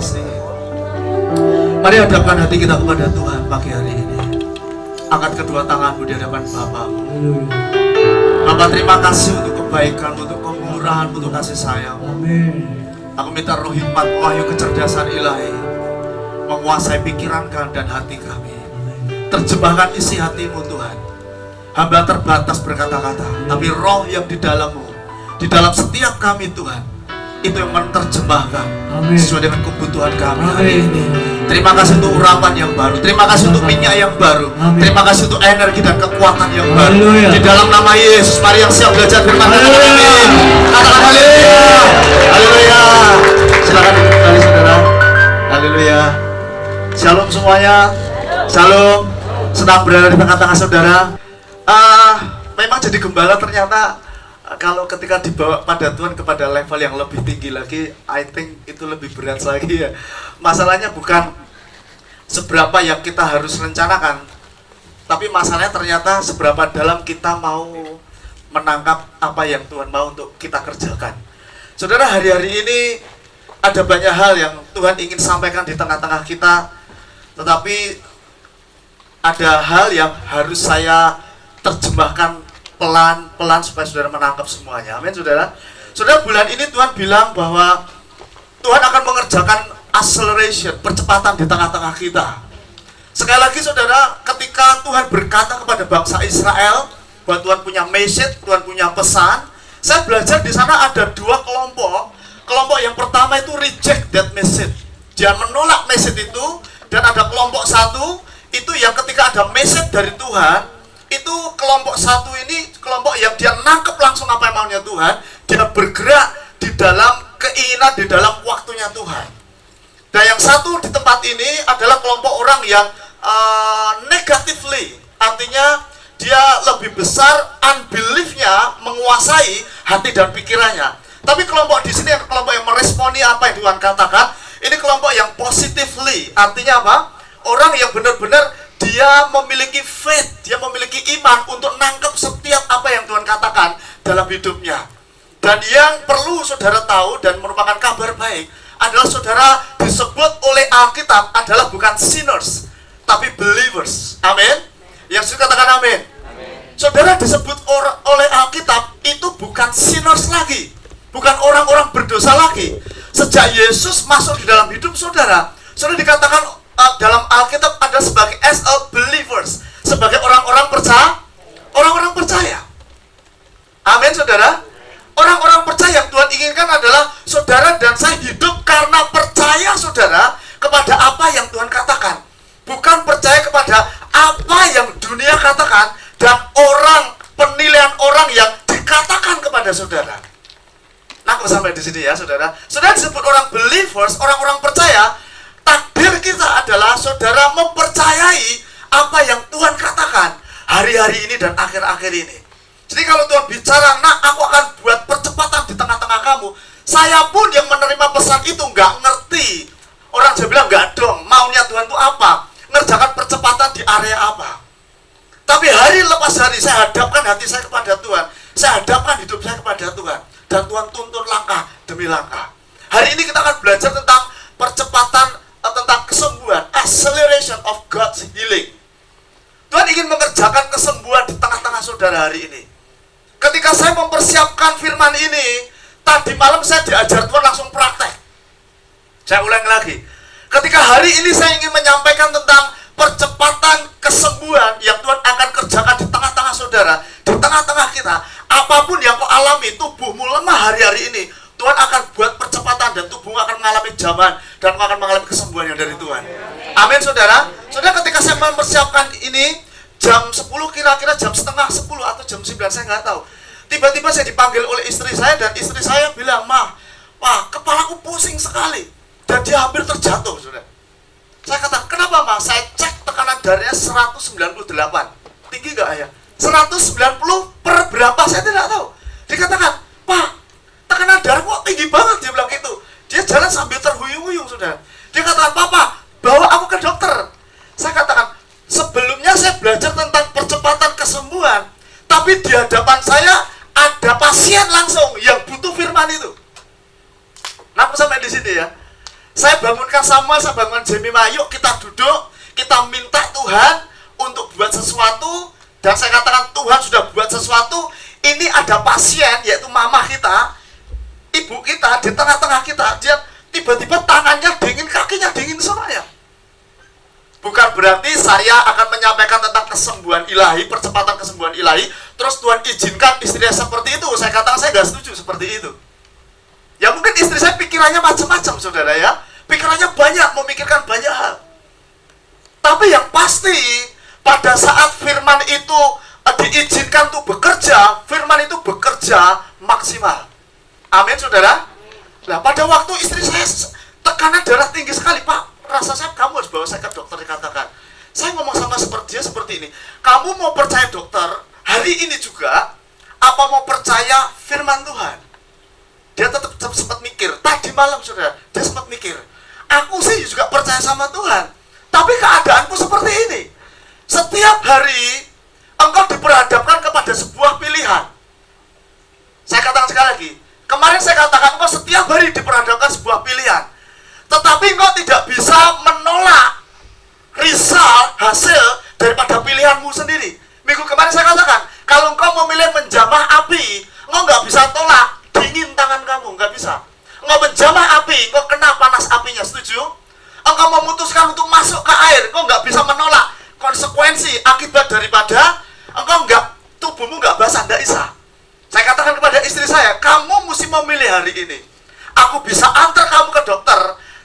kasih. Mari hadapkan hati kita kepada Tuhan pagi hari ini. Angkat kedua tanganmu di hadapan Bapakmu. Bapak, terima kasih untuk kebaikan, untuk kemurahan, untuk kasih sayang. Aku minta roh hikmat, wahyu, kecerdasan ilahi menguasai pikiran dan hati kami. Terjemahkan isi hatimu Tuhan. Hamba terbatas berkata-kata, tapi roh yang di dalammu, di dalam setiap kami Tuhan, itu yang menerjemahkan sesuai dengan kebutuhan kami hari ini. Terima kasih untuk urapan yang baru. Terima kasih untuk minyak yang baru. Terima kasih untuk energi dan kekuatan yang baru. Di dalam nama Yesus, mari yang siap belajar firman Tuhan ini. Katakan haleluya. Haleluya. Silakan kembali saudara. Haleluya. Shalom semuanya. Shalom. Senang berada di tengah-tengah saudara. Memang jadi gembala ternyata kalau ketika dibawa pada Tuhan kepada level yang lebih tinggi lagi, I think itu lebih berat lagi ya. Masalahnya bukan seberapa yang kita harus rencanakan, tapi masalahnya ternyata seberapa dalam kita mau menangkap apa yang Tuhan mau untuk kita kerjakan. Saudara, hari-hari ini ada banyak hal yang Tuhan ingin sampaikan di tengah-tengah kita, tetapi ada hal yang harus saya terjemahkan pelan-pelan supaya saudara menangkap semuanya. Amin saudara. Saudara, bulan ini Tuhan bilang bahwa Tuhan akan mengerjakan acceleration, percepatan di tengah-tengah kita. Sekali lagi saudara, ketika Tuhan berkata kepada bangsa Israel bahwa Tuhan punya message, Tuhan punya pesan, saya belajar di sana ada dua kelompok. Kelompok yang pertama itu reject that message, dia menolak message itu, dan ada kelompok satu itu yang ketika ada message dari Tuhan, itu kelompok satu ini kelompok yang dia nangkep langsung apa yang maunya Tuhan, dia bergerak di dalam keinginan, di dalam waktunya Tuhan. Dan yang satu di tempat ini adalah kelompok orang yang negatively, artinya dia lebih besar unbelief-nya menguasai hati dan pikirannya. Tapi kelompok di sini kelompok yang meresponi apa yang Tuhan katakan, ini kelompok yang positively, artinya apa? Orang yang benar-benar dia memiliki faith, dia memiliki iman untuk nangkep setiap apa yang Tuhan katakan dalam hidupnya. Dan yang perlu saudara tahu dan merupakan kabar baik adalah saudara disebut oleh Alkitab adalah bukan sinners, tapi believers. Amin. Yang sudah katakan amin. Saudara disebut oleh Alkitab itu bukan sinners lagi, bukan orang-orang berdosa lagi. Sejak Yesus masuk di dalam hidup saudara, saudara dikatakan dalam Alkitab ada sebagai as a believers, sebagai orang-orang percaya. Amin saudara. Orang-orang percaya yang Tuhan inginkan adalah saudara dan saya hidup karena percaya saudara kepada apa yang Tuhan katakan, bukan percaya kepada apa yang dunia katakan dan penilaian orang yang dikatakan kepada saudara. Nah, aku sampai di sini ya saudara. Saudara disebut orang believers, orang-orang percaya. Takdir kita adalah saudara mempercayai apa yang Tuhan katakan hari-hari ini dan akhir-akhir ini. Jadi kalau Tuhan bicara, nah aku akan buat percepatan di tengah-tengah kamu, saya pun yang menerima pesan itu nggak ngerti. Orang saya bilang nggak dong, maunya Tuhan itu apa? Ngerjakan percepatan di area apa? Tapi hari lepas hari saya hadapkan hati saya kepada Tuhan, saya hadapkan hidup saya kepada Tuhan, dan Tuhan tuntun langkah demi langkah. Hari ini kita akan belajar tentang percepatan, tentang kesembuhan, acceleration of God's healing. Tuhan ingin mengerjakan kesembuhan di tengah-tengah saudara hari ini. Ketika saya mempersiapkan firman ini, tadi malam saya diajar Tuhan langsung praktek. Saya ulang lagi. Ketika hari ini saya ingin menyampaikan tentang percepatan kesembuhan yang Tuhan akan kerjakan di tengah-tengah saudara, di tengah-tengah kita. Apapun yang kau alami, tubuhmu lemah hari-hari ini, Tuhan akan buat percepatan dan tubuhmu akan mengalami zaman dan akan mengalami kesembuhan yang dari Tuhan. Amin saudara. Saudara, ketika saya mempersiapkan ini jam 10, kira-kira jam setengah 10 atau jam 9, saya nggak tahu. Tiba-tiba saya dipanggil oleh istri saya dan istri saya bilang, "Mah, Pak, kepalaku pusing sekali." Dan dia hampir terjatuh, saudara. Saya kata, "Kenapa, Mah?" Saya cek tekanan darahnya 198. Tinggi nggak ya? 190 per berapa saya tidak tahu. Dikatakan, "Pak, tekanan darah kok tinggi banget," dia bilang gitu. Dia jalan sambil terhuyung-huyung, saudara. Dia katakan, "Papa, bawa aku ke dokter." Saya katakan, sebelumnya saya belajar tentang percepatan kesembuhan, tapi di hadapan saya ada pasien langsung yang butuh firman itu. Nah, sampai di sini ya. Saya bangunkan Samuel, saya bangunkan Jemima, yuk kita duduk, kita minta Tuhan untuk buat sesuatu. Dan saya katakan Tuhan sudah buat sesuatu. Ini ada pasien, yaitu mama kita, ibu kita di tengah-tengah kita. Dia tiba-tiba tangannya dingin, kakinya dingin semuanya. Bukan berarti saya akan menyampaikan tentang kesembuhan ilahi, percepatan kesembuhan ilahi, terus Tuhan izinkan istrinya seperti itu. Saya katakan saya nggak setuju seperti itu. Ya mungkin istri saya pikirannya macam-macam, saudara ya. Pikirannya banyak, memikirkan banyak hal. Tapi yang pasti, pada saat firman itu diizinkan untuk bekerja, firman itu bekerja maksimal. Amin, saudara. Nah, pada waktu istri saya tekanan darah tinggi sekali, Pak, rasa saya kamu harus bawa saya ke dokter. Dikatakan, saya ngomong sama dia seperti ini, kamu mau percaya dokter hari ini juga, apa mau percaya firman Tuhan? Dia tetap sempat mikir, tadi malam saudara, dia sempat mikir, aku sih juga percaya sama Tuhan, tapi keadaanku seperti ini. Setiap hari engkau diperhadapkan kepada sebuah pilihan. Saya katakan sekali lagi, kemarin saya katakan engkau setiap hari diperhadapkan sebuah pilihan, tetapi engkau tidak bisa menolak result, hasil daripada pilihanmu sendiri. Minggu kemarin saya katakan, kalau engkau memilih menjamah api, engkau nggak bisa tolak dingin tangan kamu, nggak bisa. Engkau menjamah api, engkau kena panas apinya, setuju? Engkau memutuskan untuk masuk ke air, engkau nggak bisa menolak konsekuensi akibat daripada engkau tubuhmu nggak basah, nggak bisa. Saya katakan kepada istri saya, kamu mesti memilih hari ini. Aku bisa antar kamu ke dokter,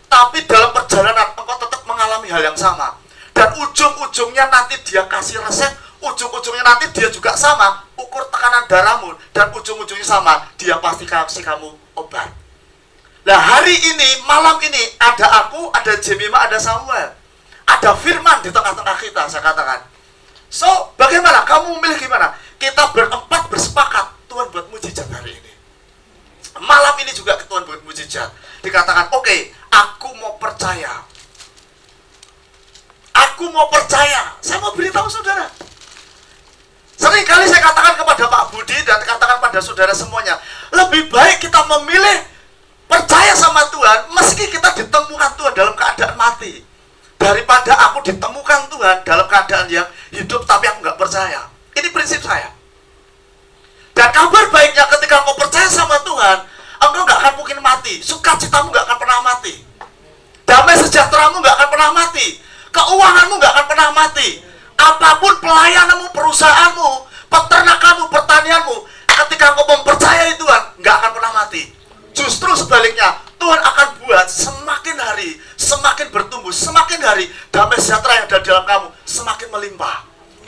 tapi dalam perjalanan engkau tetap mengalami hal yang sama. Dan ujung-ujungnya nanti dia kasih resep, ujung-ujungnya nanti dia juga sama, ukur tekanan darahmu, dan ujung-ujungnya sama, dia pasti kasih kamu obat. Nah, hari ini, malam ini, ada aku, ada Jemima, ada Samuel, ada firman di tengah-tengah kita, saya katakan. So, bagaimana? Kamu memilih gimana? Kita berempat bersepakat, Tuhan buat mujizat hari ini. Malam ini juga Tuhan buat mujizat. Dikatakan, oke, aku mau percaya. Aku mau percaya. Saya mau beritahu saudara. Sering kali saya katakan kepada Pak Budi dan katakan pada saudara semuanya, lebih baik kita memilih percaya sama Tuhan meski kita ditemukan Tuhan dalam keadaan mati, daripada aku ditemukan Tuhan dalam keadaan yang hidup tapi aku nggak percaya. Ini prinsip saya. Dan kabar baiknya ketika engkau percaya sama Tuhan, engkau nggak akan mungkin mati. Sukacitamu nggak akan pernah mati. Damai sejahteramu nggak akan pernah mati. Keuanganmu nggak akan pernah mati. Apapun pelayananmu, perusahaanmu, peternakanmu, pertanianmu, ketika engkau mempercayai Tuhan, nggak akan pernah mati. Justru sebaliknya, Tuhan akan buat semakin hari, semakin bertumbuh, semakin hari, damai sejahtera yang ada di dalam kamu semakin melimpah.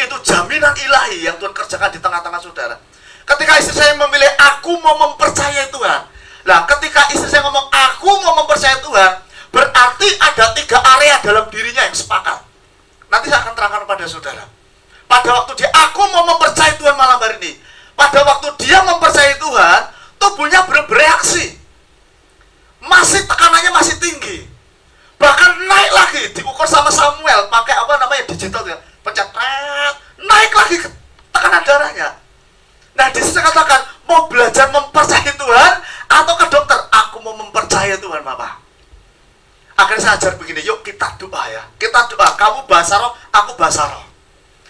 Itu jaminan ilahi yang Tuhan kerjakan di tengah-tengah saudara. Ketika istri saya memilih, aku mau mempercayai Tuhan. Nah, ketika istri saya ngomong, aku mau mempercayai Tuhan, berarti ada 3 area dalam dirinya yang sepakat. Nanti saya akan terangkan pada saudara. Pada waktu dia, aku mau mempercayai Tuhan malam hari ini. Pada waktu dia mempercayai Tuhan, tubuhnya bereaksi. Masih tekanannya masih tinggi. Bahkan naik lagi, diukur sama Samuel, pakai apa namanya, digital ya. Pencet, naik lagi ke tekanan darahnya. Nah, di sini saya katakan, mau belajar mempercayai Tuhan atau ke dokter? Aku mau mempercayai Tuhan, Bapak. Akhirnya saya ajar begini, yuk kita doa ya. Kita doa, kamu bahasa roh, aku bahasa roh.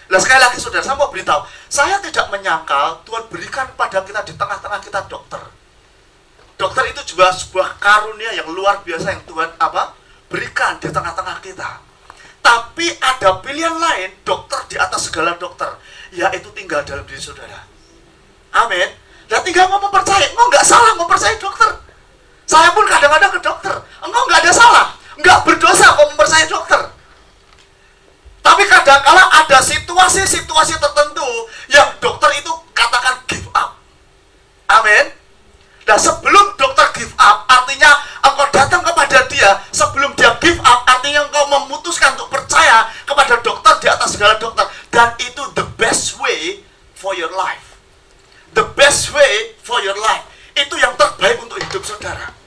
Nah, sekali lagi saudara, saya mau beritahu, saya tidak menyangkal Tuhan berikan pada kita di tengah-tengah kita dokter. Dokter itu juga sebuah karunia yang luar biasa yang Tuhan berikan di tengah-tengah kita. Tapi ada pilihan lain, dokter di atas segala dokter, yaitu tinggal dalam diri saudara. Amin. Dan tinggal mau mempercayai, engkau nggak salah mempercayai dokter. Saya pun kadang-kadang ke dokter, engkau nggak ada salah, nggak berdosa kok mempercayai dokter. Tapi kadang-kala ada situasi-situasi tertentu yang dokter itu katakan give up. Amin. Nah, sebelum dokter give up, artinya engkau datang kepada dia. Sebelum dia give up, artinya engkau memutuskan untuk percaya kepada dokter di atas segala dokter. Dan itu the best way for your life. The best way for your life. Itu yang terbaik untuk hidup saudara.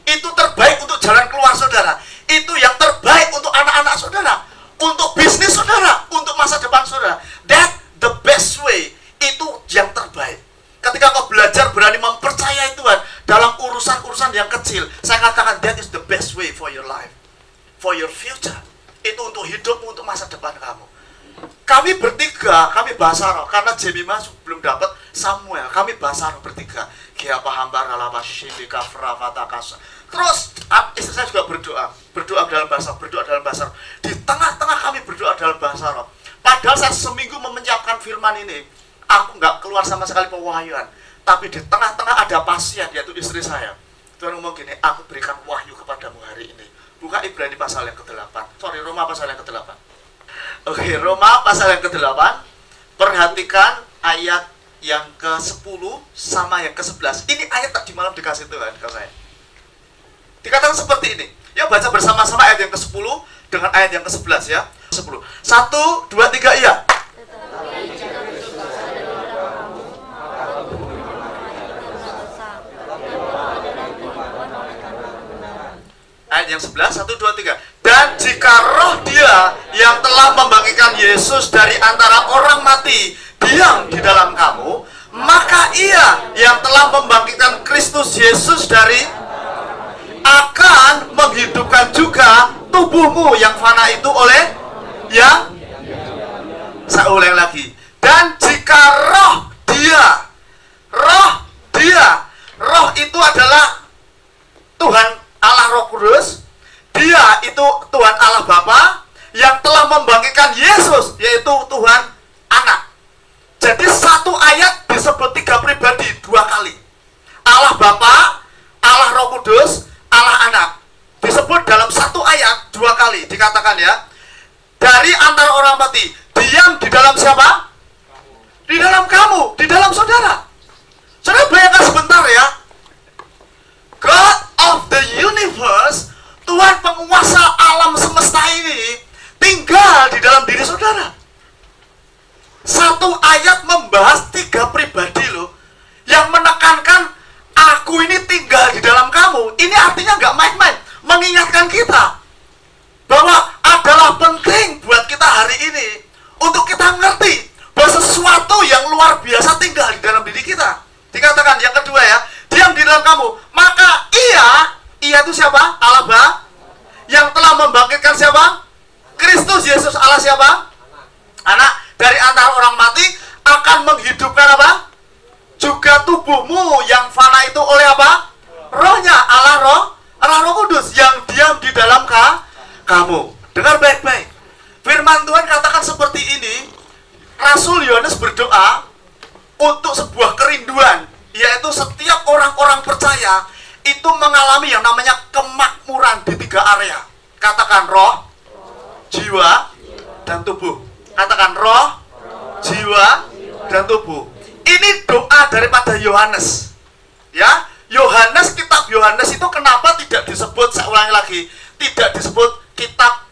Itu terbaik untuk jalan keluar saudara. Itu yang terbaik untuk anak-anak saudara, untuk bisnis saudara, untuk masa depan saudara. That the best way. Itu yang terbaik. Ketika kau belajar berani mempercayai Tuhan dalam urusan-urusan yang kecil, saya katakan that is the best way for your life. for your future. Itu untuk hidupmu, untuk masa depan kamu. Kami bertiga, kami bahasa roh, karena Jemima belum dapat Samuel, kami bahasa roh bertiga. Kia pahambara lapa shindika frafata kasa. Terus istri saya juga berdoa dalam bahasa roh. Di tengah-tengah kami berdoa dalam bahasa roh. Padahal saya seminggu menyiapkan firman ini, aku nggak keluar sama sekali pewahyuan. Tapi di tengah-tengah ada pasien, yaitu istri saya. Tuhan ngomong gini, aku berikan wahyu kepadamu hari ini. Buka Ibrani pasal yang ke-8. Roma pasal yang ke-8. Oke, Roma pasal yang ke-8. Perhatikan ayat yang ke-10 sama yang ke-11. Ini ayat tadi malam dikasih Tuhan ke saya. Dikatakan seperti ini. Ya, baca bersama-sama ayat yang ke-10 dengan ayat yang ke-11 ya. 10. 1, 2, 3, iya. Ayat yang 11, 1, 2, 3. Dan jika roh dia yang telah membangkitkan Yesus dari antara orang mati diam di dalam kamu, maka ia yang telah membangkitkan Kristus Yesus dari akan menghidupkan juga tubuhmu yang fana itu oleh yang saya ulang lagi. Dan jika roh itu adalah Tuhan Allah Roh Kudus, dia itu Tuhan Allah Bapa yang telah membangkitkan Yesus, yaitu Tuhan Anak. Jadi satu ayat disebut 3 pribadi 2 kali. Allah Bapa, Allah Roh Kudus, Allah Anak. Disebut dalam satu ayat 2 kali, dikatakan ya. Dari antara orang mati, diam di dalam siapa? Di dalam kamu, di dalam saudara. Saudara bayangkan sebentar ya. God of the universe, Tuhan penguasa alam semesta ini, tinggal di dalam diri saudara. Satu ayat membahas 3 pribadi loh, yang menekankan aku ini tinggal di dalam kamu. Ini artinya nggak main-main, mengingatkan kita bahwa adalah penting buat kita hari ini untuk kita ngerti bahwa sesuatu yang luar biasa tinggal di dalam diri kita. Dikatakan yang kedua ya, diam di dalam kamu, maka ia itu siapa? Allah Bapa yang telah membangkitkan siapa? Kristus Yesus, Allah siapa? Anak. Dari antara orang mati akan menghidupkan apa? Juga tubuhmu yang fana itu oleh apa? Rohnya, Allah Roh Kudus yang diam di dalam kamu. Dengar baik-baik. Firman Tuhan katakan seperti ini. Rasul Yohanes berdoa untuk sebuah kerinduan, yaitu setiap orang-orang percaya itu mengalami yang namanya kemakmuran di 3 area. Katakan roh, jiwa, dan tubuh. Katakan roh, jiwa, dan tubuh. Ini doa daripada Yohanes. Ya, kitab Yohanes itu kenapa tidak disebut, saya ulangi lagi, tidak disebut kitab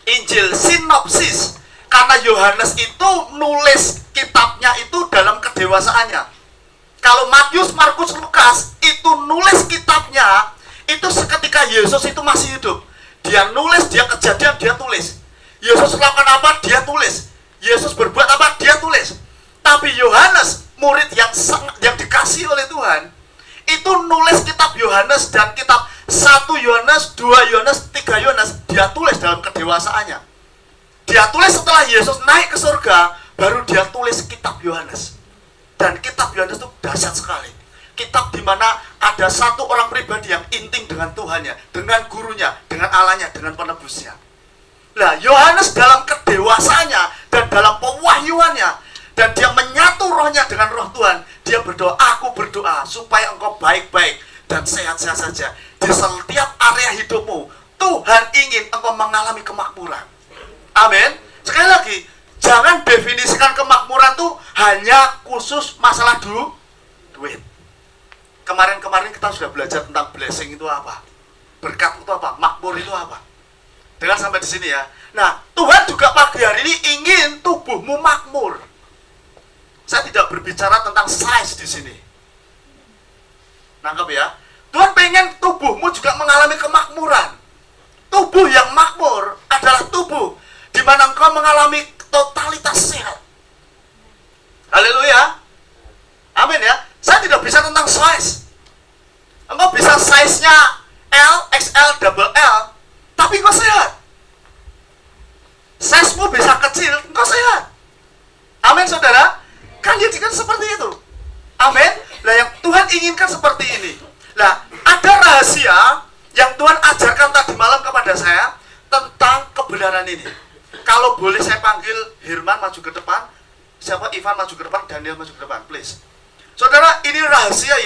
Injil sinopsis? Karena Yohanes itu nulis kitabnya itu dalam kedewasaannya. Kalau Matius, Markus, Lukas itu nulis kitabnya itu seketika Yesus itu masih hidup. Dia nulis, dia kejadian, dia tulis. Yesus lakukan apa? Dia tulis. Yesus berbuat apa? Dia tulis. Tapi Yohanes, murid yang dikasih oleh Tuhan, itu nulis kitab Yohanes dan kitab 1 Yohanes, 2 Yohanes, 3 Yohanes, dia tulis dalam kedewasaannya. Dia tulis setelah Yesus naik ke surga, baru dia tulis kitab Yohanes. Dan kitab Yohanes itu dahsyat sekali. Kitab di mana ada satu orang pribadi yang intim dengan Tuhannya, dengan gurunya, dengan Allahnya, dengan penebusnya. Nah, Yohanes dalam kedewasaannya dan dalam pewahyuannya, dan dia menyatu rohnya dengan roh Tuhan, dia berdoa, aku berdoa supaya engkau baik-baik dan sehat-sehat saja. Di setiap area hidupmu, Tuhan ingin engkau mengalami kemakmuran. Amin. Sekali lagi, jangan definisikan kemakmuran itu hanya khusus masalah duit. Kemarin kita sudah belajar tentang blessing itu apa, berkat itu apa, makmur itu apa. Dengar sampai di sini ya. Nah, Tuhan juga pagi hari ini ingin tubuhmu makmur. Saya tidak berbicara tentang size di sini. Nangkep ya? Tuhan pengen tubuhmu juga mengalami kemakmuran. Tubuh yang makmur adalah tubuh di mana engkau mengalami totalitas sehat. Haleluya. Amin ya. Saya tidak bisa tentang size. Engkau bisa size-nya L, XL, double L, tapi engkau sehat. Sesmu bisa kecil, engkau sehat. Amin saudara. Kan jadikan seperti itu. Amin. Nah yang Tuhan inginkan seperti ini. Nah ada rahasia yang Tuhan ajarkan tadi malam kepada saya tentang kebenaran ini. Kalau boleh saya panggil Herman maju ke depan, siapa Ivan maju ke depan, Daniel maju ke depan, please. Saudara, ini rahasia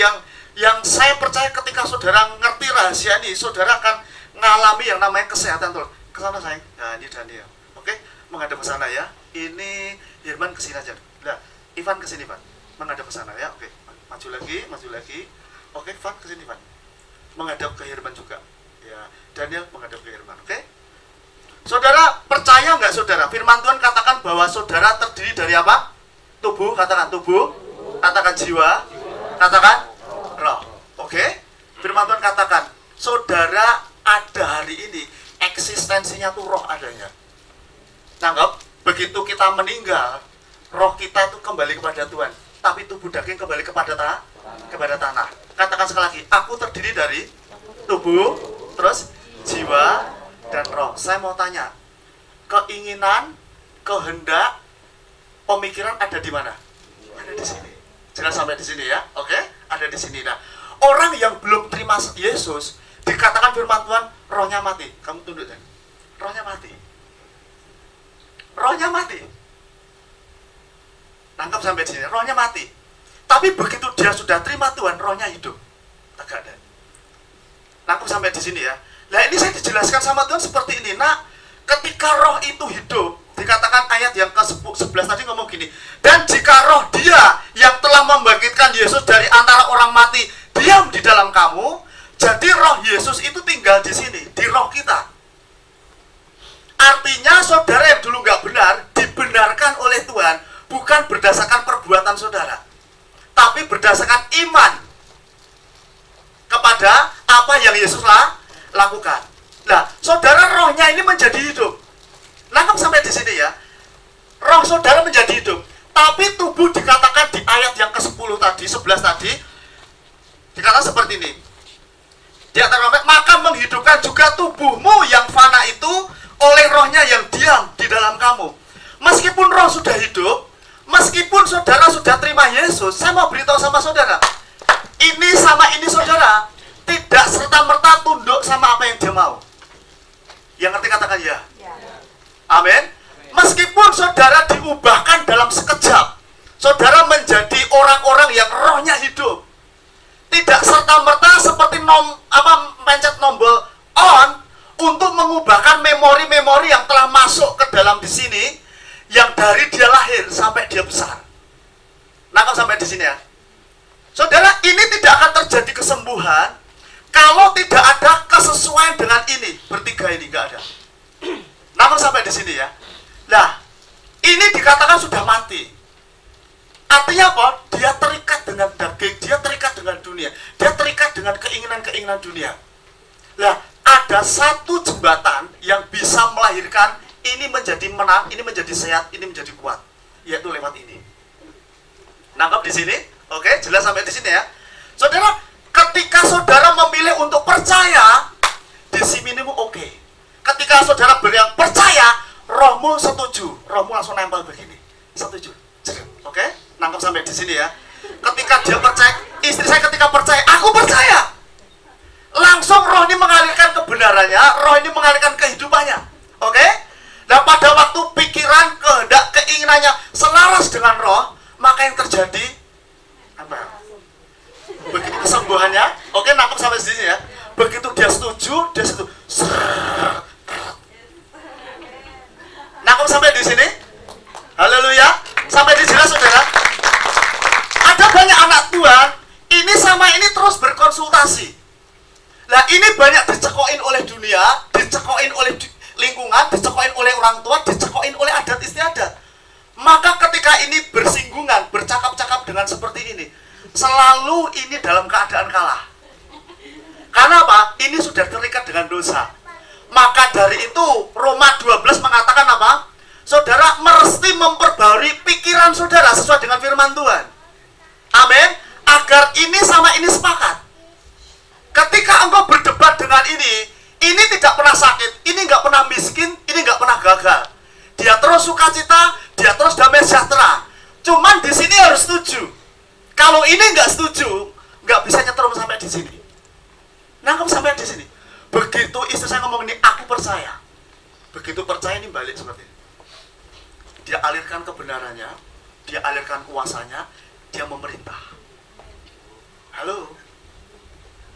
yang saya percaya ketika saudara ngerti rahasia ini, saudara akan ngalami yang namanya kesehatan tuh. Ke sana sayang. Nah, ini Daniel. Oke, menghadap ke sana ya. Ini Herman ke sini aja. Nah, Ivan ke sini, Pak. Menghadap ke sana ya. Oke. Maju lagi, maju lagi. Oke, Ivan ke sini, Pak. Menghadap ke Herman juga. Ya, Daniel menghadap ke Herman. Oke? Saudara, percaya nggak saudara? Firman Tuhan katakan bahwa saudara terdiri dari apa? Tubuh, katakan tubuh. Katakan jiwa. Katakan roh. Oke? Firman Tuhan katakan, saudara ada hari ini, eksistensinya tuh roh adanya. Nanggap? Begitu kita meninggal, roh kita itu kembali kepada Tuhan, tapi tubuh daging kembali kepada tanah. Katakan sekali lagi, aku terdiri dari tubuh, terus jiwa, dan roh. Saya mau tanya, keinginan, kehendak, pemikiran ada di mana? Ada di sini. Jangan sampai di sini ya, oke? Ada di sini. Nah, orang yang belum terima Yesus, dikatakan firman Tuhan, rohnya mati. Kamu tunduk dan rohnya mati. Rohnya mati. Nangkap sampai di sini, rohnya mati. Tapi begitu dia sudah terima Tuhan, rohnya hidup. Agak ada. Nangkap sampai di sini ya. Nah ini saya dijelaskan sama Tuhan seperti ini. Nah, ketika roh itu hidup, dikatakan ayat yang ke-11 tadi ngomong gini, dan jika roh dia yang telah membangkitkan Yesus dari antara orang mati diam di dalam kamu, jadi roh Yesus itu tinggal di sini, di roh kita. Artinya saudara yang dulu nggak benar, dibenarkan oleh Tuhan, bukan berdasarkan perbuatan saudara, tapi berdasarkan iman kepada apa yang Yesus lakukan. Nah, saudara rohnya ini menjadi hidup. Nangkap sampai di sini ya. Roh saudara menjadi hidup. Tapi tubuh dikatakan di ayat yang ke-10 tadi, 11 tadi, dikatakan seperti ini. Di antara maka menghidupkan juga tubuhmu yang fana itu oleh rohnya yang diam di dalam kamu. Meskipun roh sudah hidup, meskipun saudara sudah terima Yesus, saya mau beritahu sama saudara, ini sama ini saudara tidak serta-merta tunduk sama apa yang dia mau. Yang ngerti katakan ya. Amin. Meskipun saudara diubahkan dalam sekejap, saudara menjadi orang-orang yang rohnya hidup, tidak serta-merta seperti mencet tombol on untuk mengubahkan memori-memori yang telah masuk ke dalam di sini, yang dari dia lahir sampai dia besar. Nangkap sampai di sini ya. Saudara, ini tidak akan terjadi kesembuhan kalau tidak ada kesesuaian dengan ini. Bertiga ini nggak ada. Nangkap sampai di sini ya. Nah, ini dikatakan sudah mati. Artinya apa? Dia terikat dengan daging, dia terikat dengan dunia, dia terikat dengan keinginan-keinginan dunia. Nah, ada satu jembatan yang bisa melahirkan ini menjadi menang, ini menjadi sehat, ini menjadi kuat, yaitu lewat ini. Nangkap di sini? Oke, jelas sampai di sini ya. Saudara, ketika saudara memilih untuk percaya, di sini oke. Ketika saudara beriang percaya, rohmu setuju, rohmu langsung nempel begini, setuju. Oke, nangkap sampai di sini ya. Ketika dia percaya, istri saya ketika percaya, aku percaya, langsung roh ini mengalirkan kebenarannya, roh ini mengalirkan kehidupannya. Oke? Nah pada waktu pikiran, kehendak, keinginannya selaras dengan roh, maka yang terjadi apa? Begitu kesembuhannya, oke, nangkep sampai sini ya. Begitu dia setuju, dia setuju. Nangkep sampai di sini? Haleluya. Sampai di jelas saudara. Ada banyak anak Tuhan, ini sama ini terus berkonsultasi. Nah ini banyak dicekoin oleh dunia, dicekoin oleh lingkungan, dicekoin oleh orang tua, dicekoin oleh adat istiadat. Maka ketika ini bersinggungan, bercakap-cakap dengan seperti ini, selalu ini dalam keadaan kalah. Karena apa? Ini sudah terikat dengan dosa. Maka dari itu Roma 12 mengatakan apa? Saudara mesti memperbarui pikiran saudara sesuai dengan firman Tuhan. Amin. Agar ini sama ini sepakat. Ketika engkau berdebat dengan ini tidak pernah sakit, ini nggak pernah miskin, ini nggak pernah gagal. dia terus sukacita, dia terus damai sejahtera. Cuman di sini harus setuju. Kalau ini nggak setuju, nggak bisa nyetrum sampai di sini. Nangkep sampai di sini. Begitu istri saya ngomong ini, aku percaya. Begitu percaya ini balik seperti ini. Dia alirkan kebenarannya, dia alirkan kuasanya, dia memerintah. Halo.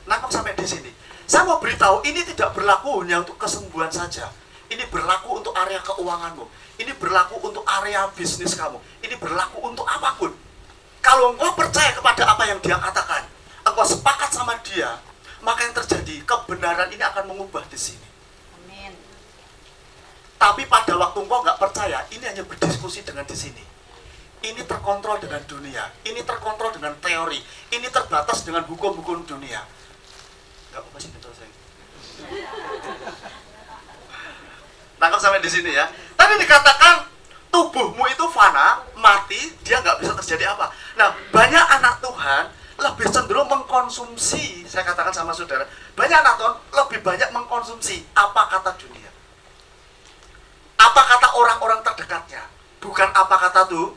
Nangkep sampai di sini. Saya mau beritahu, ini tidak berlaku hanya untuk kesembuhan saja. Ini berlaku untuk area keuanganmu. Ini berlaku untuk area bisnis kamu. Ini berlaku untuk apapun. Kalau engkau percaya kepada apa yang dia katakan, engkau sepakat sama dia, maka yang terjadi, kebenaran ini akan mengubah di sini. Amin. Tapi pada waktu engkau nggak percaya, ini hanya berdiskusi dengan di sini. Ini terkontrol dengan dunia. Ini terkontrol dengan teori. Ini terbatas dengan hukum-hukum dunia. Nggak apa-apa sih, betul saya. Nangkap sampai di sini ya. Tadi dikatakan tubuhmu itu fana, mati, dia nggak bisa terjadi apa. Nah, banyak anak Tuhan lebih cenderung mengkonsumsi. Saya katakan sama saudara, banyak anak Tuhan lebih banyak mengkonsumsi apa kata dunia, apa kata orang-orang terdekatnya, bukan apa kata Tuhan.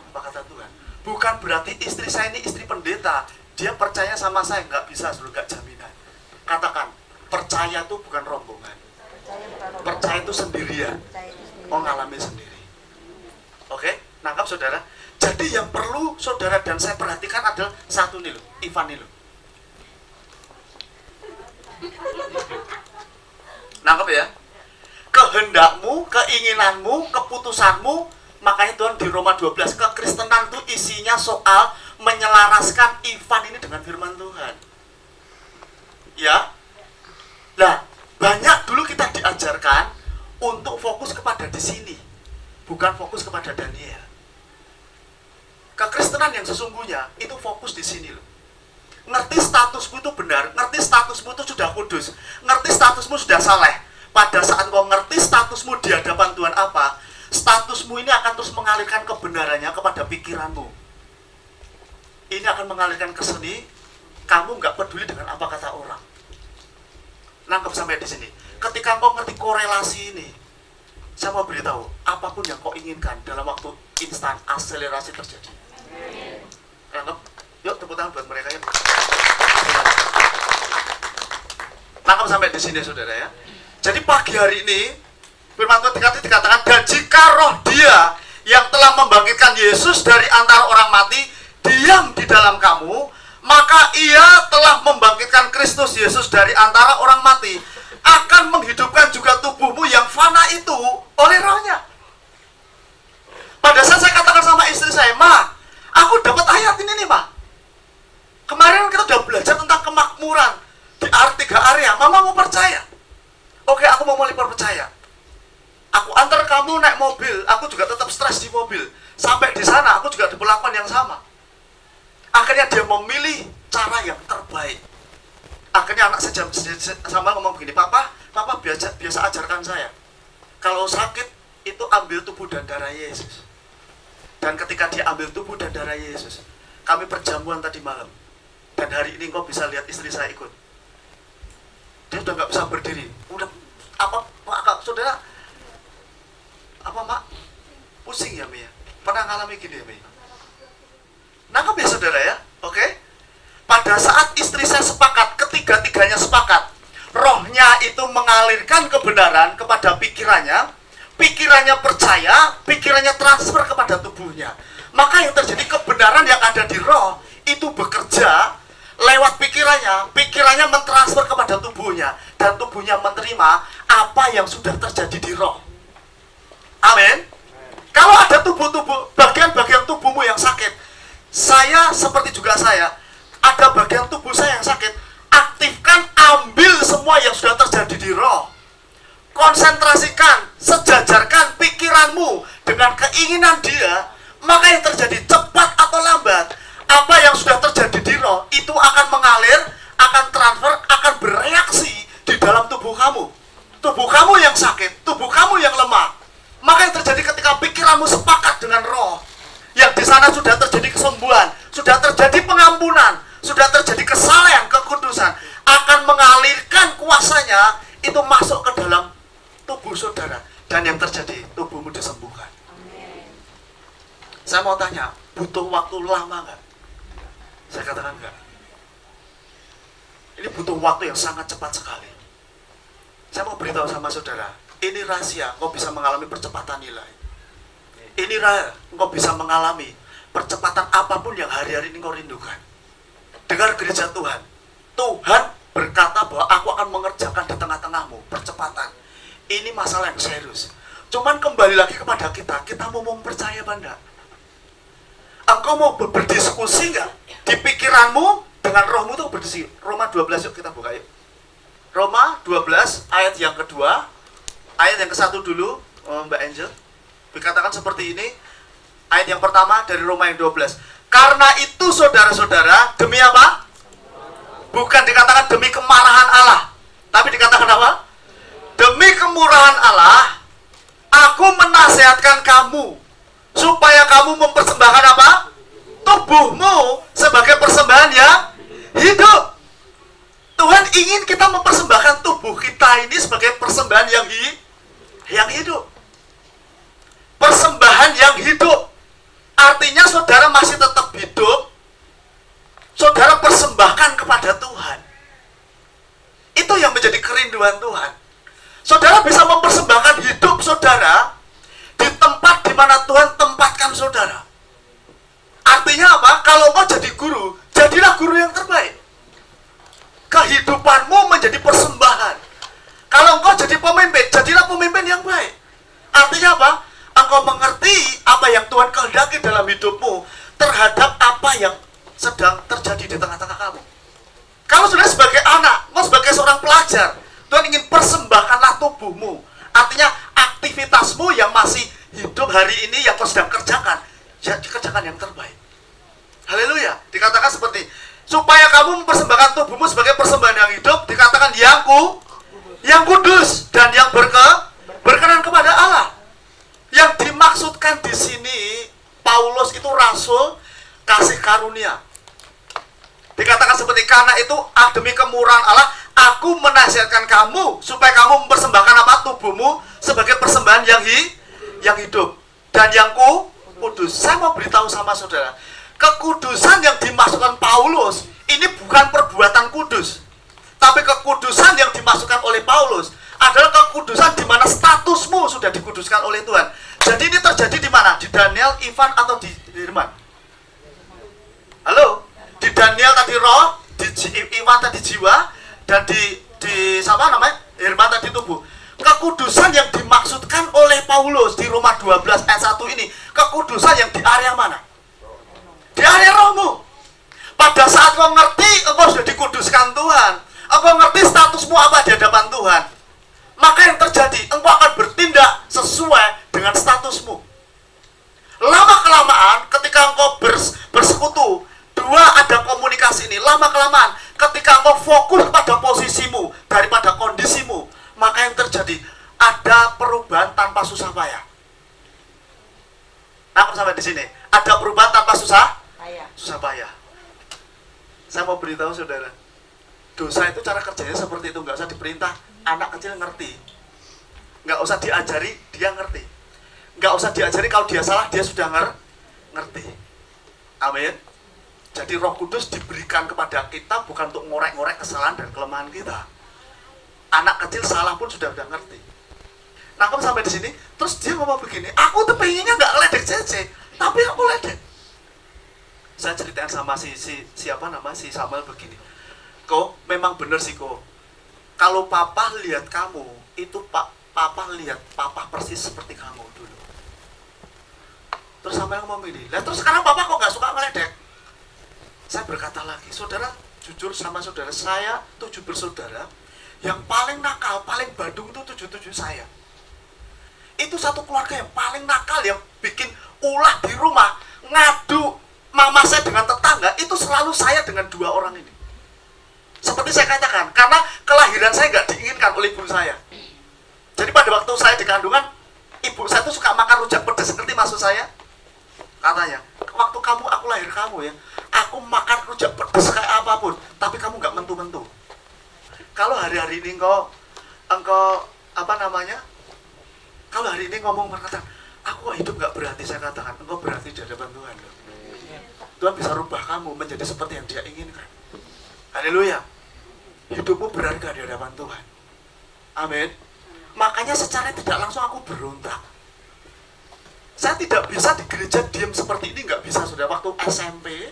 Apa kata Tuhan. Bukan berarti istri saya ini istri pendeta, dia percaya sama saya, nggak bisa surga jaminan. Katakan, percaya itu bukan rombongan. Percaya itu sendirian. Oh, ngalami sendiri. Oke, nangkap saudara? Jadi yang perlu saudara dan saya perhatikan adalah satu nih loh, Ivan nih loh. Nangkap ya? Kehendakmu, keinginanmu, keputusanmu. Makanya Tuhan di Roma 12, kekristenan itu isinya soal menyelaraskan Ivan ini dengan firman Tuhan. Ya. Nah, banyak dulu kita diajarkan untuk fokus kepada di sini, bukan fokus kepada Daniel. Kekristenan yang sesungguhnya itu fokus di sini loh. Ngerti statusmu itu benar, ngerti statusmu itu sudah kudus, ngerti statusmu sudah saleh. Pada saat kau ngerti statusmu di hadapan Tuhan apa, statusmu ini akan terus mengalirkan kebenarannya kepada pikiranmu. Ini akan mengalirkan ke seni, kamu nggak peduli dengan apa kata orang. Nangkep sampai di sini. Ketika kau ngerti korelasi ini, saya mau beritahu, apapun yang kau inginkan dalam waktu instan, akselerasi terjadi. Nangkep? Yuk tepuk tangan buat mereka ya. Nangkep sampai di sini saudara ya. Jadi pagi hari ini, firman Tuhan dikatakan, dan jika roh dia yang telah membangkitkan Yesus dari antara orang mati diam di dalam kamu, maka ia telah membangkitkan Kristus Yesus dari antara orang mati, akan menghidupkan juga tubuhmu yang fana itu oleh rohnya. Pada saat saya katakan sama istri saya, Ma, aku dapat ayat ini nih, Ma. Kemarin kita udah belajar tentang kemakmuran di 3 area. Mama mau percaya? Oke, aku mau mulai percaya. Aku antar kamu naik mobil, aku juga tetap stres di mobil. Sampai di sana, aku juga diperlakukan yang sama. Akhirnya dia memilih cara yang terbaik. Akhirnya anak saya sama ngomong begini, Papa biasa ajarkan saya, kalau sakit itu ambil tubuh dan darah Yesus. Dan ketika dia ambil tubuh dan darah Yesus, kami perjamuan tadi malam. Dan hari ini kau bisa lihat istri saya ikut. Dia udah nggak bisa berdiri. Udah apa, saudara? Apa, Mak? Pusing ya, Mia? Pernah ngalami gini ya, Mia? Nangkep ya, saudara ya? Oke? Pada saat istri saya sepakat, ketiga-tiganya sepakat, rohnya itu mengalirkan kebenaran kepada pikirannya, pikirannya percaya, pikirannya transfer kepada tubuhnya. Maka yang terjadi, kebenaran yang ada di roh itu bekerja lewat pikirannya, pikirannya mentransfer kepada tubuhnya, dan tubuhnya menerima apa yang sudah terjadi di roh. Amin. Kalau ada tubuh-tubuh, bagian-bagian tubuhmu yang sakit, saya seperti juga saya, ada bagian tubuh saya yang sakit, aktifkan, ambil semua yang sudah terjadi di roh. Konsentrasikan, sejajarkan pikiranmu dengan keinginan dia, maka yang terjadi cepat atau lambat, apa yang sudah terjadi di roh, itu akan mengalir, akan transfer, akan bereaksi di dalam tubuh kamu. Tubuh kamu yang sakit, tubuh kamu yang lemah. Maka yang terjadi ketika pikiranmu sepakat dengan roh, yang di sana sudah terjadi kesembuhan, sudah terjadi pengampunan, sudah terjadi kesalehan, kekudusan, akan mengalirkan kuasanya itu masuk ke dalam tubuh saudara. Dan yang terjadi, tubuhmu disembuhkan. Saya mau tanya, butuh waktu lama nggak? Saya katakan enggak. Ini butuh waktu yang sangat cepat sekali. Saya mau beritahu sama saudara, ini rahasia, engkau bisa mengalami percepatan nilai. Ini rahasia, engkau bisa mengalami percepatan apapun yang hari-hari ini engkau rindukan. Dengar gereja Tuhan. Tuhan berkata bahwa aku akan mengerjakan di tengah-tengahmu percepatan. Ini masalah yang serius. Cuman kembali lagi kepada kita mau percaya apa enggak? Engkau mau berdiskusi enggak? Di pikiranmu dengan rohmu itu berdiskusi. Roma 12 yuk kita buka yuk. Roma 12 ayat yang kedua, ayat yang ke-1 dulu, Mbak Angel. Dikatakan seperti ini. Ayat yang pertama dari Roma yang 12. Karena itu saudara-saudara, demi apa? Bukan dikatakan demi kemarahan Allah, tapi dikatakan apa? Demi kemurahan Allah, aku menasihatkan kamu supaya kamu mempersembahkan apa? Tubuhmu sebagai persembahan yang hidup. Tuhan ingin kita mempersembahkan tubuh kita ini sebagai persembahan yang hidup. Persembahan yang hidup. Artinya saudara masih tetap hidup, saudara persembahkan kepada Tuhan. Itu yang menjadi kerinduan Tuhan. Saudara bisa mempersembahkan hidup saudara di tempat di mana Tuhan tempatkan saudara. Artinya apa? Kalau kau jadi guru, jadilah guru yang terbaik. Kehidupanmu menjadi persembahan. Kalau engkau jadi pemimpin, jadilah pemimpin yang baik. Artinya apa? Engkau mengerti apa yang Tuhan kehendaki dalam hidupmu terhadap apa yang sedang terjadi di tengah-tengah kamu. Kalau sudah sebagai anak, engkau sebagai seorang pelajar, Tuhan ingin persembahkanlah tubuhmu. Artinya aktivitasmu yang masih hidup hari ini yang kau sedang kerjakan, ya kerjakan yang terbaik. Haleluya. Dikatakan seperti supaya kamu mempersembahkan tubuhmu sebagai persembahan yang hidup, dikatakan yang kudus dan yang berkenan kepada Allah. Yang dimaksudkan di sini Paulus itu rasul kasih karunia. Dikatakan seperti karena itu demi kemurahan Allah aku menasihatkan kamu supaya kamu mempersembahkan apa? Tubuhmu sebagai persembahan yang hidup dan yang kudus. Saya mau beritahu sama saudara, kekudusan yang dimaksudkan Paulus ini bukan perbuatan kudus, tapi kekudusan yang dimaksudkan oleh Paulus adalah kekudusan di mana statusmu sudah dikuduskan oleh Tuhan. Jadi ini terjadi di mana? Di Daniel, Ivan, atau di Irman? Halo? Di Daniel tadi roh, di Ivan tadi jiwa, dan di sama namanya? Irman tadi tubuh. Kekudusan yang dimaksudkan oleh Paulus di Roma 12 ayat 1 ini, kekudusan yang di area mana? Di area rohmu. Pada saat kau ngerti, engkau sudah dikuduskan Tuhan. Engkau ngerti statusmu apa di hadapan Tuhan. Maka yang terjadi, engkau akan bertindak sesuai dengan statusmu. Lama-kelamaan, ketika engkau bersekutu, ada komunikasi ini, lama-kelamaan, ketika engkau fokus pada posisimu daripada kondisimu, maka yang terjadi, ada perubahan tanpa susah payah. Nah, sampai di sini, ada perubahan tanpa susah payah. Saya mau beritahu saudara, dosa itu cara kerjanya seperti itu, nggak usah diperintah. Anak kecil ngerti, nggak usah diajari, dia ngerti. Nggak usah diajari, kalau dia salah dia sudah ngerti. Amin. Jadi Roh Kudus diberikan kepada kita bukan untuk ngorek-ngorek kesalahan dan kelemahan kita. Anak kecil salah pun sudah ngerti. Nah, kamu sampai di sini, terus dia ngomong begini, aku tuh pengennya nggak ngeledek Cece, tapi aku ledek. Saya ceritain sama si Samuel begini, kok memang bener sih kok. Kalau papa lihat kamu, itu papa lihat papa persis seperti kamu dulu. Terus Samuel ngomong begini, lah terus sekarang papa kok nggak suka ngeledek? Saya berkata lagi, saudara, jujur sama saudara, saya 7 bersaudara, yang paling nakal, paling badung itu 7 saya. Itu satu keluarga yang paling nakal, yang bikin ulah di rumah, ngadu mama saya dengan tetangga, itu selalu saya dengan 2 orang ini. Seperti saya katakan, karena kelahiran saya nggak diinginkan oleh ibu saya. Jadi pada waktu saya di kandungan, ibu saya tuh suka makan rujak pedas, ngerti maksud saya? Katanya, waktu aku lahir kamu ya, aku makan rujak pedas kayak apapun, tapi kamu nggak mentu-mentu. Kalau hari-hari ini engkau Kalau hari ini ngomong perkataan, aku kok hidup nggak berarti, saya katakan, engkau berarti di hadapan Tuhan loh. Tuhan bisa rubah kamu menjadi seperti yang Dia inginkan. Haleluya. Hidupmu berharga di hadapan Tuhan. Amin. Makanya secara tidak langsung aku berontak. Saya tidak bisa di gereja diam seperti ini, nggak bisa. Sudah waktu SMP,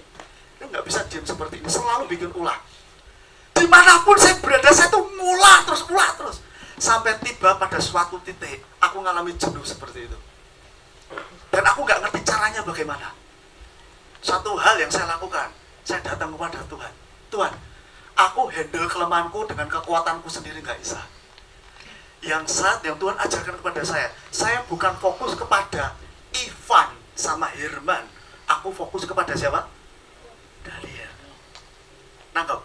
nggak bisa diam seperti ini, selalu bikin ulah. Dimanapun saya berada, saya tuh ulah terus. Sampai tiba pada suatu titik, aku ngalami jenuh seperti itu. Dan aku nggak ngerti caranya bagaimana. Satu hal yang saya lakukan, saya datang kepada Tuhan. Tuhan, aku handle kelemahanku dengan kekuatanku sendiri nggak bisa. Yang saat yang Tuhan ajarkan kepada saya bukan fokus kepada Ivan sama Herman. Aku fokus kepada siapa? Daniel. Nangkep?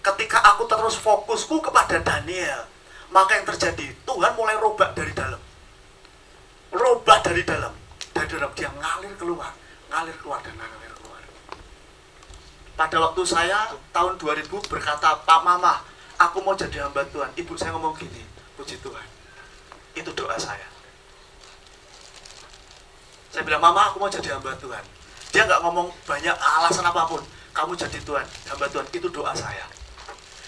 Ketika aku terus fokusku kepada Daniel, maka yang terjadi, Tuhan mulai robak dari dalam. Robak dari dalam. Dari dalam dia ngalir keluar dan ngalir keluar. Pada waktu saya tahun 2000 berkata, Pak Mama, aku mau jadi hamba Tuhan. Ibu saya ngomong gini, puji Tuhan. Itu doa saya. Saya bilang, Mama, aku mau jadi hamba Tuhan. Dia nggak ngomong banyak alasan apapun. Kamu jadi Tuhan, hamba Tuhan. Itu doa saya.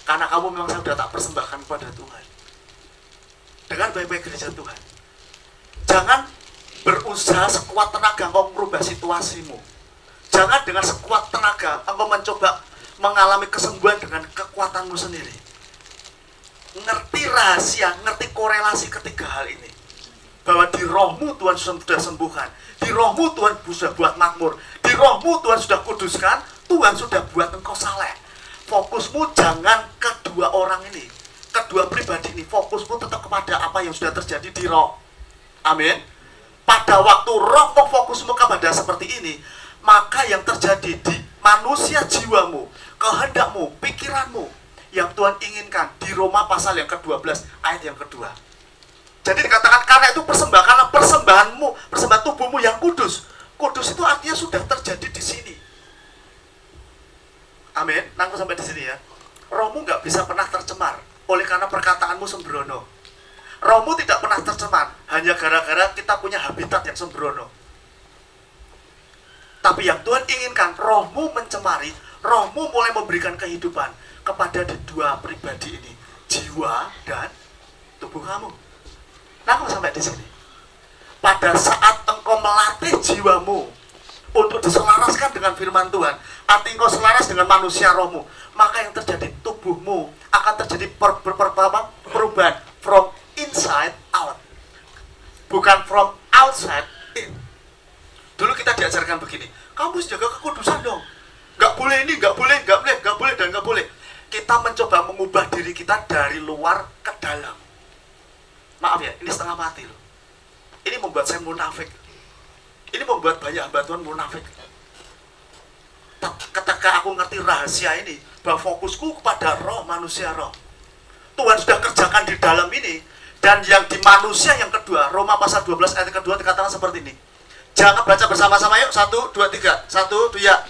Karena kamu memang saya sudah tak persembahkan kepada Tuhan. Dengan baik-baik gereja Tuhan. Jangan berusaha sekuat tenaga engkau merubah situasimu. Jangan dengan sekuat tenaga engkau mencoba mengalami kesembuhan dengan kekuatanmu sendiri. Ngerti rahasia, ngerti korelasi ketiga hal ini. Bahwa di rohmu Tuhan sudah sembuhkan, di rohmu Tuhan sudah buat makmur, di rohmu Tuhan sudah kuduskan, Tuhan sudah buat engkau saleh. Fokusmu jangan kedua orang ini, kedua pribadi ini. Fokusmu tetap kepada apa yang sudah terjadi di roh. Amin. Pada waktu rohmu fokusmu kepada seperti ini, maka yang terjadi di manusia jiwamu, kehendakmu, pikiranmu, yang Tuhan inginkan di Roma pasal yang ke-12 ayat yang kedua. Jadi dikatakan karena itu persembahanmu, persembahan tubuhmu yang kudus. Kudus itu artinya sudah terjadi di sini. Amin. Nangkep sampai di sini ya. Rohmu nggak bisa pernah tercemar oleh karena perkataanmu sembrono. Rohmu tidak pernah tercemar hanya gara-gara kita punya habitat yang sembrono. Tapi yang Tuhan inginkan, rohmu mencemari, rohmu mulai memberikan kehidupan kepada dua pribadi ini, jiwa dan tubuh kamu. Nah, aku sampai di sini. Pada saat engkau melatih jiwamu untuk diselaraskan dengan firman Tuhan, arti engkau selaras dengan manusia rohmu, maka yang terjadi tubuhmu akan terjadi perubahan from inside out, bukan from outside in. Dulu kita diajarkan begini, kamu harus jaga kekudusan dong, nggak boleh ini, nggak boleh, dan nggak boleh. Kita mencoba mengubah diri kita dari luar ke dalam. Maaf ya, ini setengah mati loh. Ini membuat saya munafik. Ini membuat banyak hamba Tuhan munafik. Ketika aku ngerti rahasia ini, bahwa fokusku kepada roh, manusia roh, Tuhan sudah kerjakan di dalam ini. Dan yang di manusia yang kedua, Roma pasal 12 ayat kedua dikatakan seperti ini. Jangan baca bersama-sama yuk, 1, 2, 3. 1, 2, ya.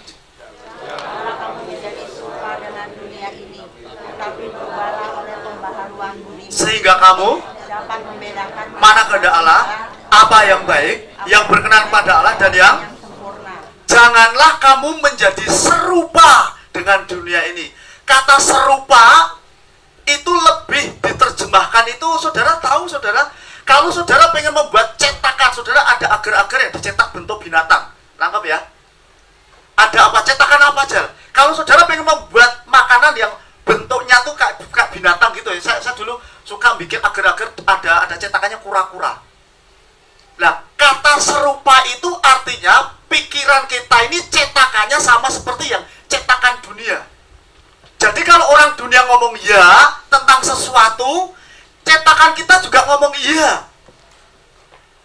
Janganlah kamu menjadi serupa dengan dunia ini, tetapi berubahlah oleh pembaharuan budi, Sehingga kamu dapat membedakan mana kehendak Allah, apa yang baik, yang berkenan pada Allah, dan yang sempurna. janganlah kamu menjadi serupa dengan dunia ini. Kata serupa itu lebih diterjemahkan itu, saudara tahu saudara, kalau saudara pengen membuat cetakan, saudara ada agar-agar yang dicetak bentuk binatang. Nangkep ya? Ada apa? Cetakan apa aja? Kalau saudara pengen membuat makanan yang bentuknya tuh kayak binatang gitu ya. Saya dulu suka bikin agar-agar ada cetakannya kura-kura. Nah, kata serupa itu artinya pikiran kita ini cetakannya sama seperti yang cetakan dunia. Jadi kalau orang dunia ngomong ya tentang sesuatu, cetakan kita juga ngomong iya.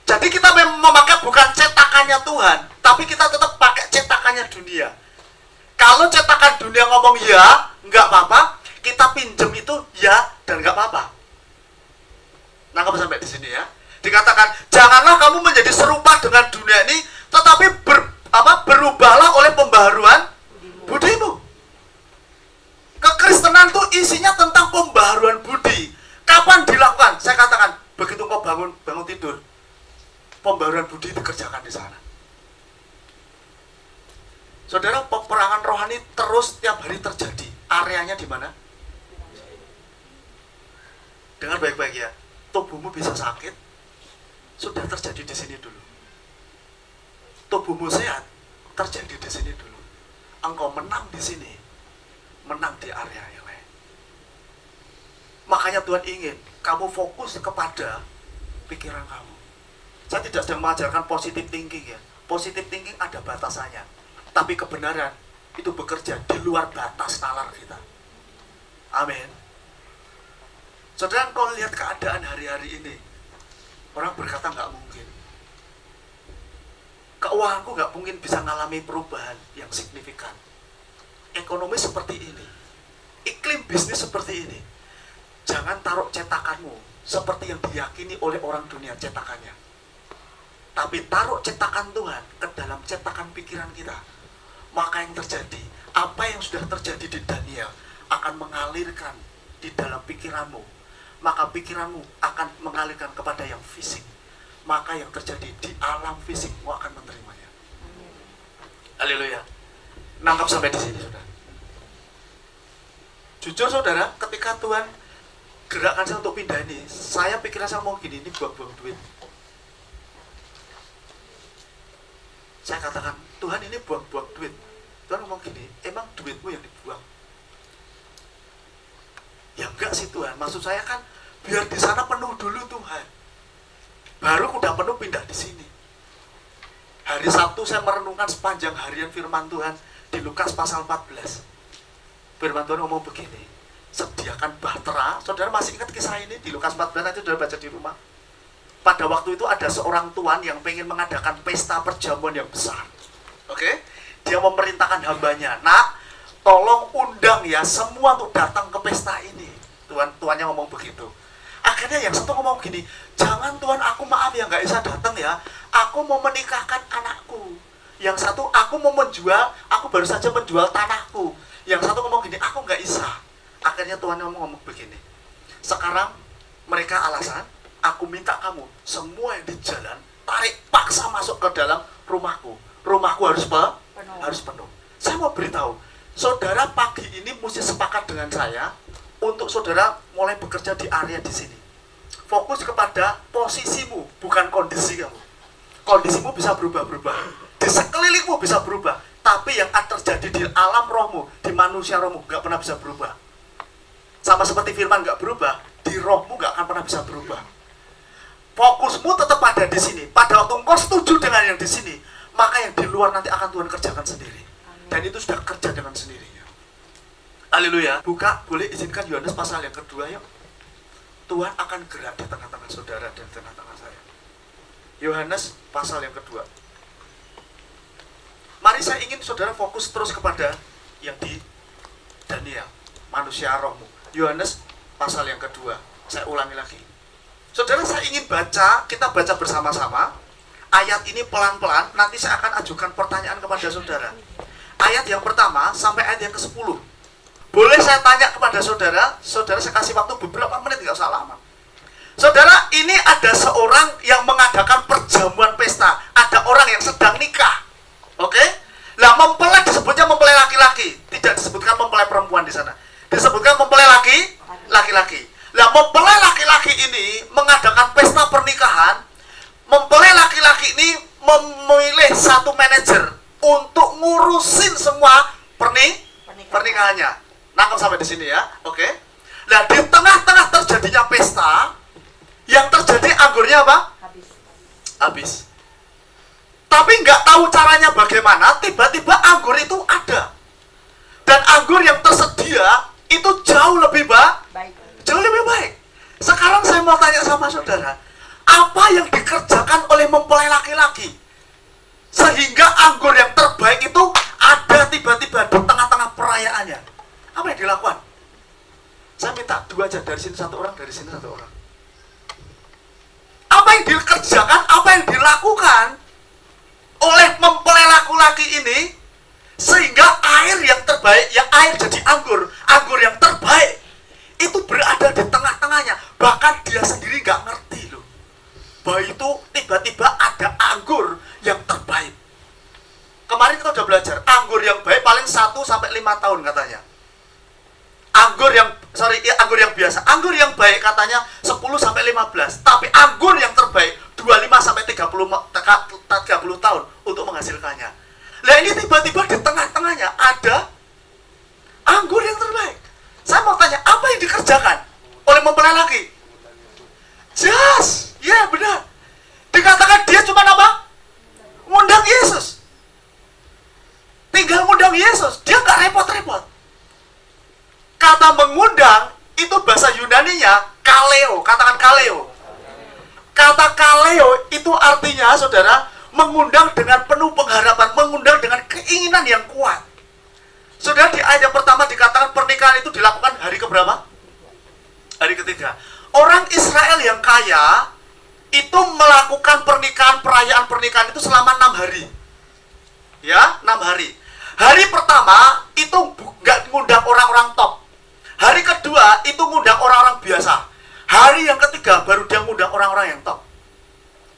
Jadi kita memakai bukan cetakannya Tuhan, tapi kita tetap pakai cetakannya dunia. Kalau cetakan dunia ngomong ya, nggak apa-apa, kita pinjem itu ya dan nggak apa-apa. Nangkap sampai di sini ya. Dikatakan, janganlah kamu menjadi serupa dengan dunia ini, tetapi berubahlah oleh pembaharuan budimu. Kekristenan tuh isinya tentang pembaharuan budi. Kapan dilakukan? Saya katakan, begitu kau bangun tidur, keluhuran budi dikerjakan di sana. Saudara, peperangan rohani terus tiap hari terjadi. Areanya di mana? Dengar baik-baik ya. Tubuhmu bisa sakit, sudah terjadi di sini dulu. Tubuhmu sehat, terjadi di sini dulu. Engkau menang di sini, menang di area yang lain. Makanya Tuhan ingin kamu fokus kepada pikiran kamu. Saya tidak sedang mengajarkan positive thinking ya. Positive thinking ada batasannya. Tapi kebenaran itu bekerja di luar batas nalar kita. Amin. Saudara, kalau lihat keadaan hari-hari ini, orang berkata nggak mungkin. Keuanganku nggak mungkin bisa mengalami perubahan yang signifikan. Ekonomi seperti ini, iklim bisnis seperti ini. Jangan taruh cetakanmu seperti yang diyakini oleh orang dunia cetakannya. Tapi taruh cetakan Tuhan ke dalam cetakan pikiran kita. Maka yang terjadi, apa yang sudah terjadi di Daniel akan mengalirkan di dalam pikiranmu. Maka pikiranmu akan mengalirkan kepada yang fisik. Maka yang terjadi di alam fisikmu akan menerimanya. Haleluya. Nangkap sampai di sini, saudara. Jujur saudara, ketika Tuhan gerakkan saya untuk pindah ini, saya pikiran saya mau gini, ini buang-buang duit. Saya katakan, Tuhan ini buang-buang duit. Tuhan ngomong gini, emang duitmu yang dibuang? Ya enggak sih Tuhan, maksud saya kan biar di sana penuh dulu Tuhan. Baru udah penuh pindah di sini. Hari Sabtu saya merenungkan sepanjang harian firman Tuhan di Lukas pasal 14. Firman Tuhan ngomong begini, sediakan bahtera. Saudara masih ingat kisah ini di Lukas 14, nanti saudara baca di rumah. Pada waktu itu ada seorang tuan yang pengen mengadakan pesta perjamuan yang besar. Oke? Dia memerintahkan hambanya, nak, tolong undang ya semua untuk datang ke pesta ini. Tuannya ngomong begitu. Akhirnya yang satu ngomong gini, jangan Tuhan, aku maaf ya nggak bisa datang ya. Aku mau menikahkan anakku. Yang satu, aku mau menjual, aku baru saja menjual tanahku. Yang satu ngomong gini, aku nggak bisa. Akhirnya Tuhan ngomong begini, sekarang mereka alasan, aku minta kamu semua yang di jalan tarik paksa masuk ke dalam rumahku. Rumahku harus penuh. Saya mau beritahu, saudara pagi ini mesti sepakat dengan saya untuk saudara mulai bekerja di area di sini. Fokus kepada posisimu, bukan kondisi kamu. Kondisimu bisa berubah-berubah, di sekelilingmu bisa berubah, tapi yang akan terjadi di alam rohmu, di manusia rohmu, gak pernah bisa berubah. Sama seperti firman gak berubah, di rohmu gak akan pernah bisa berubah. Fokusmu tetap ada di sini. Pada waktu engkau setuju dengan yang di sini, maka yang di luar nanti akan Tuhan kerjakan sendiri. Dan itu sudah kerja dengan sendirinya. Haleluya. Buka, boleh izinkan Yohanes pasal yang kedua yuk. Tuhan akan gerak di tengah-tengah saudara dan tengah-tengah saya. Yohanes pasal yang kedua. Mari saya ingin saudara fokus terus kepada yang di Daniel, manusia rohmu. Yohanes pasal yang kedua. Saya ulangi lagi. Saudara, saya ingin baca, kita baca bersama-sama. Ayat ini pelan-pelan, nanti saya akan ajukan pertanyaan kepada saudara. Ayat yang pertama sampai ayat yang ke-10. Boleh saya tanya kepada saudara, saudara saya kasih waktu beberapa menit, nggak usah lama. Saudara, ini ada seorang yang mengadakan perjamuan pesta. Ada orang yang sedang nikah. Oke? Nah, mempelai disebutnya mempelai laki-laki. Tidak disebutkan mempelai perempuan di sana. Disebutkan mempelai laki-laki. Nah, mempelai laki-laki ini mengadakan pesta pernikahan. Mempelai laki-laki ini memilih satu manajer untuk ngurusin semua pernikahannya. Nangkep sampai di sini ya, oke? Nah, di tengah-tengah terjadinya pesta, yang terjadi anggurnya apa? Habis. Tapi nggak tahu caranya bagaimana, tiba-tiba anggur itu ada. Dan anggur yang tersedia itu jauh lebih baik. Jauh lebih baik. Sekarang saya mau tanya sama saudara, apa yang dikerjakan oleh mempelai laki-laki sehingga anggur yang terbaik itu ada tiba-tiba di tengah-tengah perayaannya? Apa yang dilakukan? Saya minta dua aja, dari sini satu orang, dari sini satu orang. Apa yang dikerjakan, apa yang dilakukan oleh mempelai laki-laki ini sehingga air yang terbaik, yang air jadi anggur yang terbaik itu berada di tengah-tengahnya. Bahkan dia sendiri nggak ngerti loh bahwa itu tiba-tiba ada anggur yang terbaik. Kemarin kita udah belajar, anggur yang baik paling 1 sampai 5 tahun katanya. Anggur yang biasa, anggur yang baik katanya 10 sampai 15, tapi anggur yang terbaik 25 sampai 30 tahun untuk menghasilkannya. Nah ini tiba-tiba di tengah-tengahnya ada anggur yang terbaik. Saya mau tanya, apa yang dikerjakan oleh mempelai laki? Jelas, ya benar. Dikatakan dia cuma apa? Ngundang Yesus. Tinggal ngundang Yesus, dia nggak repot-repot. Kata mengundang itu bahasa Yunaninya kaleo, katakan kaleo. Kata kaleo itu artinya saudara mengundang dengan penuh pengharapan, mengundang dengan keinginan yang kuat. Saudara, di ayat yang pertama dikatakan pernikahan itu dilakukan hari keberapa? Hari ketiga. Orang Israel yang kaya itu melakukan perayaan pernikahan itu selama 6 hari. Ya, 6 hari. Hari pertama itu nggak ngundang orang-orang top. Hari kedua itu ngundang orang-orang biasa. Hari yang ketiga baru dia ngundang orang-orang yang top.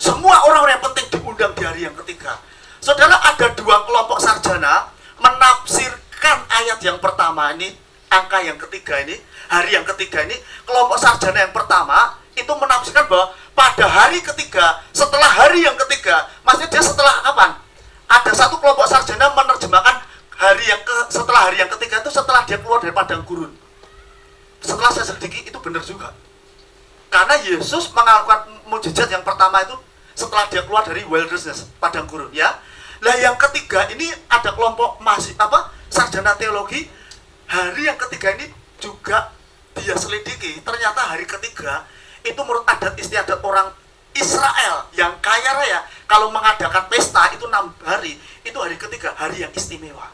Semua orang-orang yang penting diundang di hari yang ketiga. Saudara, ada 2 kelompok sarjana menafsirkan ayat yang pertama ini, angka yang ketiga ini, hari yang ketiga ini. Kelompok sarjana yang pertama itu menafsirkan bahwa pada hari ketiga, setelah hari yang ketiga, maksudnya dia setelah kapan? Ada satu kelompok sarjana menerjemahkan setelah hari yang ketiga itu setelah dia keluar dari padang gurun. Setelah saya selidiki itu benar juga. Karena Yesus melakukan mukjizat yang pertama itu setelah dia keluar dari wilderness, padang gurun, ya. Nah, yang ketiga ini ada kelompok sarjana teologi. Hari yang ketiga ini juga dia selidiki, ternyata hari ketiga itu menurut adat istiadat orang Israel yang kaya raya, kalau mengadakan pesta itu 6 hari, itu hari ketiga hari yang istimewa.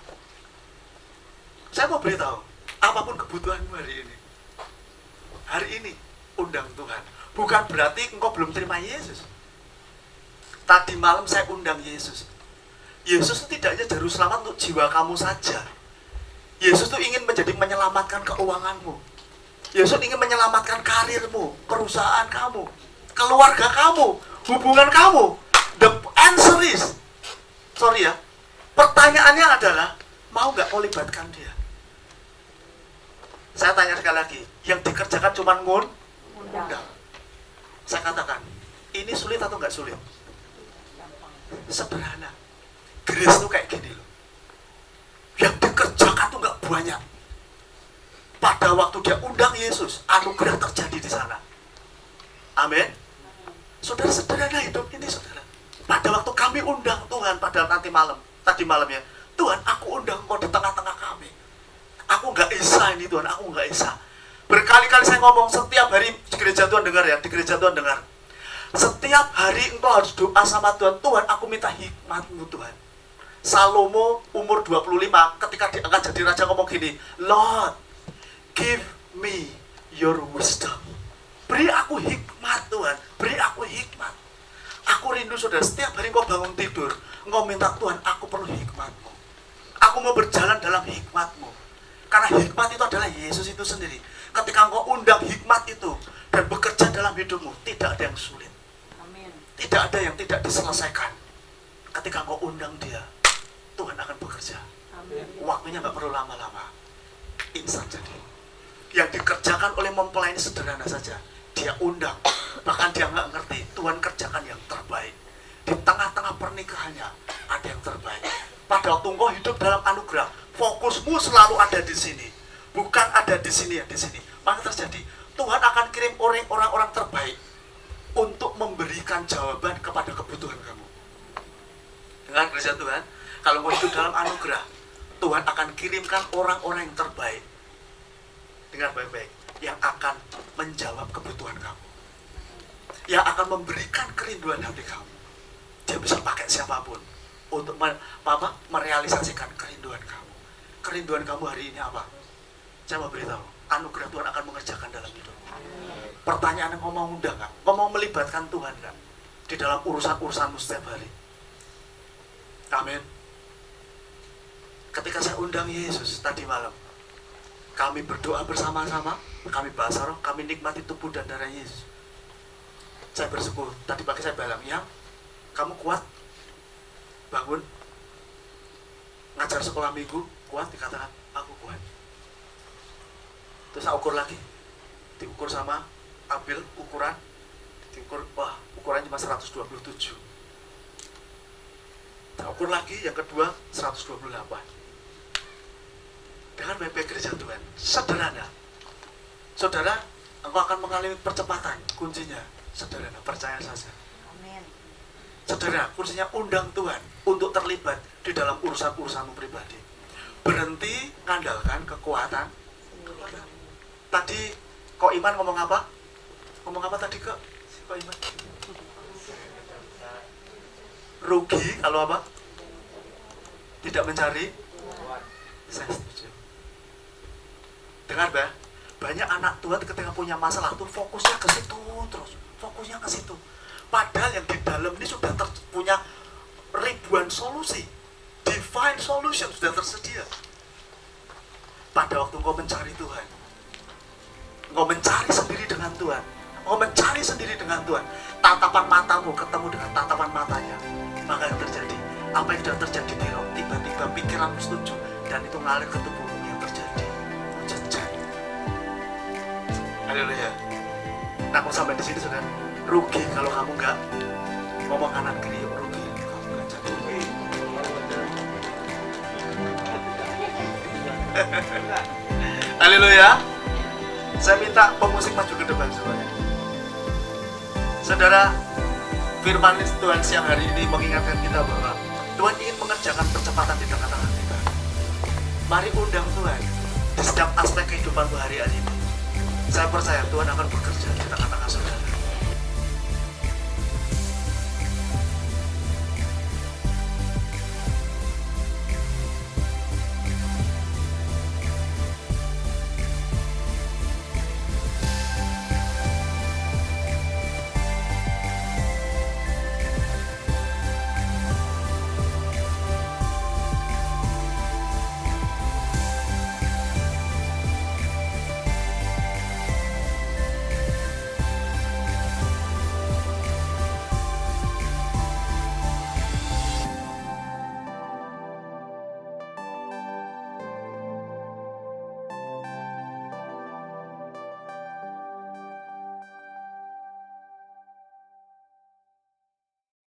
Saya mau beritahu, apapun kebutuhanmu hari ini undang Tuhan. Bukan berarti engkau belum terima Yesus. Tadi malam saya undang Yesus. Yesus itu tidak hanya juru selamat untuk jiwa kamu saja. Yesus itu ingin menyelamatkan keuanganmu. Yesus ingin menyelamatkan karirmu, perusahaan kamu, keluarga kamu, hubungan kamu. The answer is, pertanyaannya adalah, mau nggak kau libatkan dia? Saya tanya sekali lagi, yang dikerjakan cuma ngundang. Saya katakan, ini sulit atau nggak sulit? Sederhana. Grace itu kayak gini loh. Yang dikerjakan tuh nggak banyak. Pada waktu dia undang Yesus, anugerah terjadi di sana. Amin. Saudara, sederhana hidup ini, saudara. Pada waktu kami undang Tuhan pada tadi malam ya, Tuhan, aku undang Engkau di tengah-tengah kami. Aku nggak esa ini Tuhan, aku nggak esa. Berkali-kali saya ngomong, setiap hari di gereja Tuhan dengar ya, di gereja Tuhan dengar. Setiap hari engkau harus doa sama Tuhan, Tuhan aku minta hikmat-Mu Tuhan. Salomo umur 25 ketika diangkat jadi raja ngomong gini, Lord, give me your wisdom. Beri aku hikmat Tuhan, beri aku hikmat. Aku rindu saudara, setiap hari engkau bangun tidur, engkau minta Tuhan, aku perlu hikmat-Mu. Aku mau berjalan dalam hikmat-Mu. Karena hikmat itu adalah Yesus itu sendiri. Ketika engkau undang hikmat itu dan bekerja dalam hidupmu, tidak ada yang sulit. Amin. Tidak ada yang tidak diselesaikan. Ketika engkau undang dia, Tuhan akan bekerja. Amin. Waktunya nggak perlu lama-lama, instan jadi. Yang dikerjakan oleh mempelai ini sederhana saja. Dia undang, bahkan dia nggak ngerti. Tuhan kerjakan yang terbaik. Di tengah-tengah pernikahannya ada yang terbaik. Pada waktu engkau hidup dalam anugerah, fokusmu selalu ada di sini, bukan ada di sini ya, di sini. Maka terjadi, Tuhan akan kirim orang-orang terbaik untuk memberikan jawaban kepada kebutuhan kamu. Dengan gereja Tuhan, kalau mau hidup dalam anugerah, Tuhan akan kirimkan orang-orang yang terbaik dengan baik-baik, yang akan menjawab kebutuhan kamu, yang akan memberikan kerinduan hati kamu. Dia bisa pakai siapapun untuk merealisasikan kerinduan kamu. Kerinduan kamu hari ini apa? Saya mau beritahu, anugerah Tuhan akan mengerjakan dalam hidupmu. Pertanyaannya, kau mau undang nggak? Kau mau melibatkan Tuhan nggak di dalam urusan-urusanmu setiap hari? Amin. Ketika saya undang Yesus tadi malam, kami berdoa bersama-sama, kami bahas roh, kami nikmati tubuh dan darah Yesus. Saya bersyukur. Tadi pagi saya bilang, yang kamu kuat, bangun, ngajar sekolah minggu, kuat, dikatakan, aku kuat. Terus saya ukur lagi, diukur sama ambil ukuran, diukur, wah ukurannya cuma 127. Saya ukur lagi, yang kedua 128. Dengan BP gereja Tuhan, sederhana. Saudara, engkau akan mengalami percepatan, kuncinya sederhana, percaya saja. Amin. Saudara, kuncinya undang Tuhan untuk terlibat di dalam urusan-urusanmu pribadi. Berhenti ngandalkan kekuatan. Tadi kok Iman ngomong apa? Ngomong apa tadi kok? Kok Iman? Rugi kalau apa? Tidak mencari. Saya setuju. Dengar, Bah. Banyak anak Tuhan ketika punya masalah tuh fokusnya ke situ terus, fokusnya ke situ. Padahal yang di dalam ini sudah punya ribuan solusi, divine solution sudah tersedia. Pada waktu engkau mencari Tuhan, engkau mencari sendiri dengan Tuhan, engkau mencari sendiri dengan Tuhan, tatapan matamu ketemu dengan tatapan matanya, maka yang terjadi, apa yang sudah terjadi di roh, tiba-tiba pikiranmu setuju dan itu ngalir ke tubuhmu, yang terjadi mujizat. Haleluya. Nah, mau sampai di sini sudah rugi kalau kamu nggak ngomong kanan kiri, rugi kamu nggak jadi. Haleluya. Saya minta pemusik maju ke depan semuanya. Saudara, firman Tuhan siang hari ini mengingatkan kita bahwa Tuhan ingin mengerjakan percepatan di tengah-tengah kita. Mari undang Tuhan di setiap aspek kehidupan hari ini. Saya percaya Tuhan akan bekerja di tengah-tengah saudara.